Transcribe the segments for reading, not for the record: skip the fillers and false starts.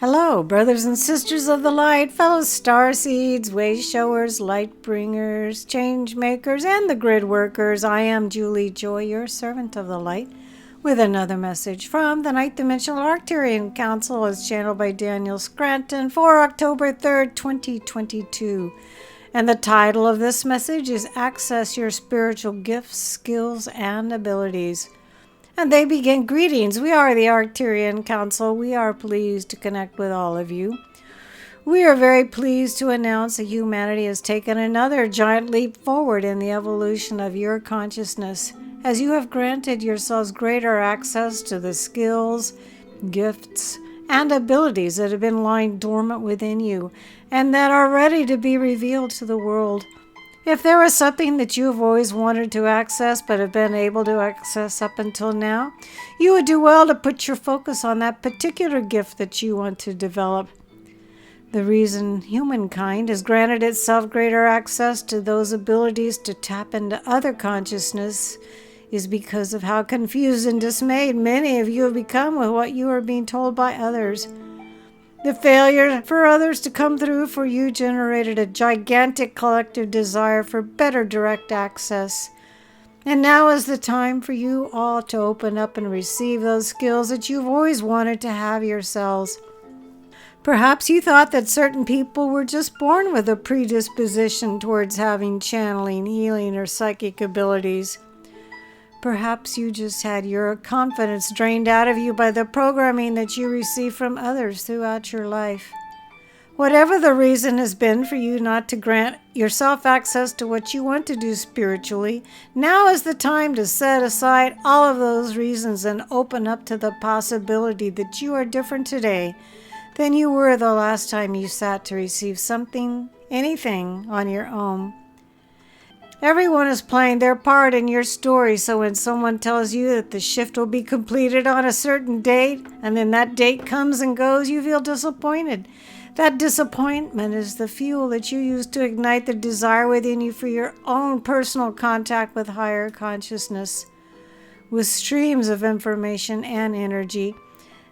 Hello, brothers and sisters of the light, fellow star seeds, way showers, light bringers, change makers, and the grid workers. I am Julie Joy, your servant of the light, with another message from the Ninth Dimensional Arcturian Council as channeled by Daniel Scranton for October 3rd, 2022. And the title of this message is Access Your Spiritual Gifts, Skills, and Abilities. And they begin, greetings. We are the Arcturian Council. We are pleased to connect with all of you. We are very pleased to announce that humanity has taken another giant leap forward in the evolution of your consciousness, as you have granted yourselves greater access to the skills, gifts, and abilities that have been lying dormant within you, and that are ready to be revealed to the world. If there was something that you have always wanted to access but have been able to access up until now, you would do well to put your focus on that particular gift that you want to develop. The reason humankind has granted itself greater access to those abilities to tap into other consciousness is because of how confused and dismayed many of you have become with what you are being told by others. The failure for others to come through for you generated a gigantic collective desire for better direct access. And now is the time for you all to open up and receive those skills that you've always wanted to have yourselves. Perhaps you thought that certain people were just born with a predisposition towards having channeling, healing, or psychic abilities. Perhaps you just had your confidence drained out of you by the programming that you receive from others throughout your life. Whatever the reason has been for you not to grant yourself access to what you want to do spiritually, now is the time to set aside all of those reasons and open up to the possibility that you are different today than you were the last time you sat to receive something, anything, on your own. Everyone is playing their part in your story, so when someone tells you that the shift will be completed on a certain date, and then that date comes and goes, you feel disappointed. That disappointment is the fuel that you use to ignite the desire within you for your own personal contact with higher consciousness, with streams of information and energy.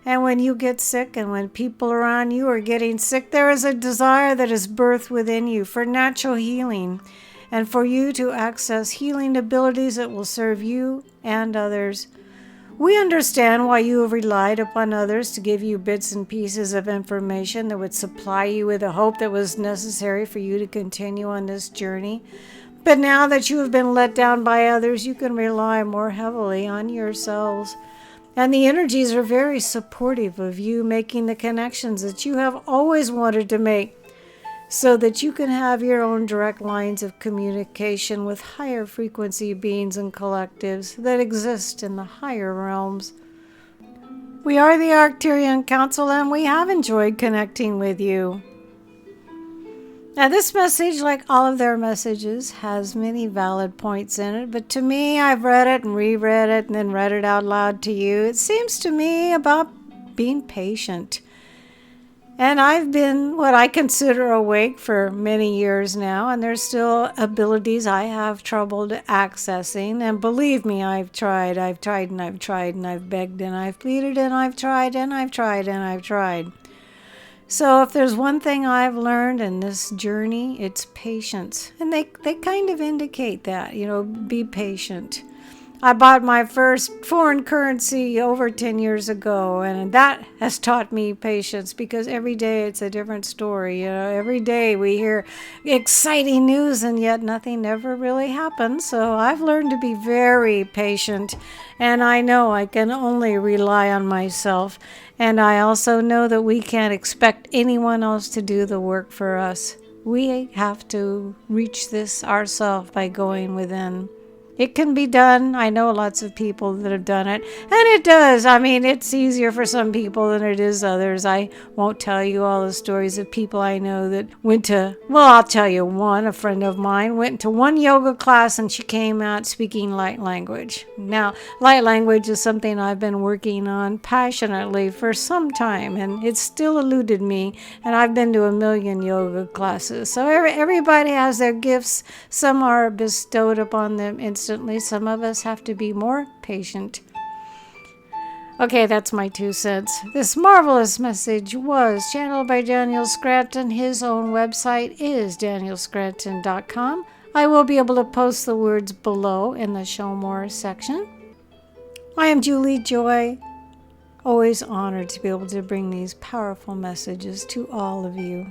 And when you get sick and when people around you are getting sick, there is a desire that is birthed within you for natural healing, and for you to access healing abilities that will serve you and others. We understand why you have relied upon others to give you bits and pieces of information that would supply you with the hope that was necessary for you to continue on this journey. But now that you have been let down by others, you can rely more heavily on yourselves. And the energies are very supportive of you making the connections that you have always wanted to make, so that you can have your own direct lines of communication with higher frequency beings and collectives that exist in the higher realms. We are the Arcturian Council, and we have enjoyed connecting with you. Now, this message, like all of their messages, has many valid points in it, but to me, I've read it and reread it and then read it out loud to you. It seems to me about being patient. And I've been what I consider awake for many years now, and there's still abilities I have trouble accessing. And believe me, I've tried, and I've begged, and I've pleaded, and I've tried, and I've tried, and I've tried. So if there's one thing I've learned in this journey, it's patience. And they kind of indicate that, be patient. I bought my first foreign currency over 10 years ago, and that has taught me patience, because every day it's a different story. Every day we hear exciting news, and yet nothing ever really happens. So I've learned to be very patient, and I know I can only rely on myself. And I also know that we can't expect anyone else to do the work for us. We have to reach this ourselves by going within. It can be done. I know lots of people that have done it. And it does. I mean, it's easier for some people than it is others. I won't tell you all the stories of people I know that went to, well, I'll tell you one. A friend of mine went to one yoga class and she came out speaking light language. Now, light language is something I've been working on passionately for some time, and it's still eluded me. And I've been to a million yoga classes. So everybody has their gifts. Some are bestowed upon them instantly. Some of us have to be more patient. Okay, that's my 2 cents. This marvelous message was channeled by Daniel Scranton. His own website is danielscranton.com. I will be able to post the words below in the Show More section. I am Julie Joy, always honored to be able to bring these powerful messages to all of you.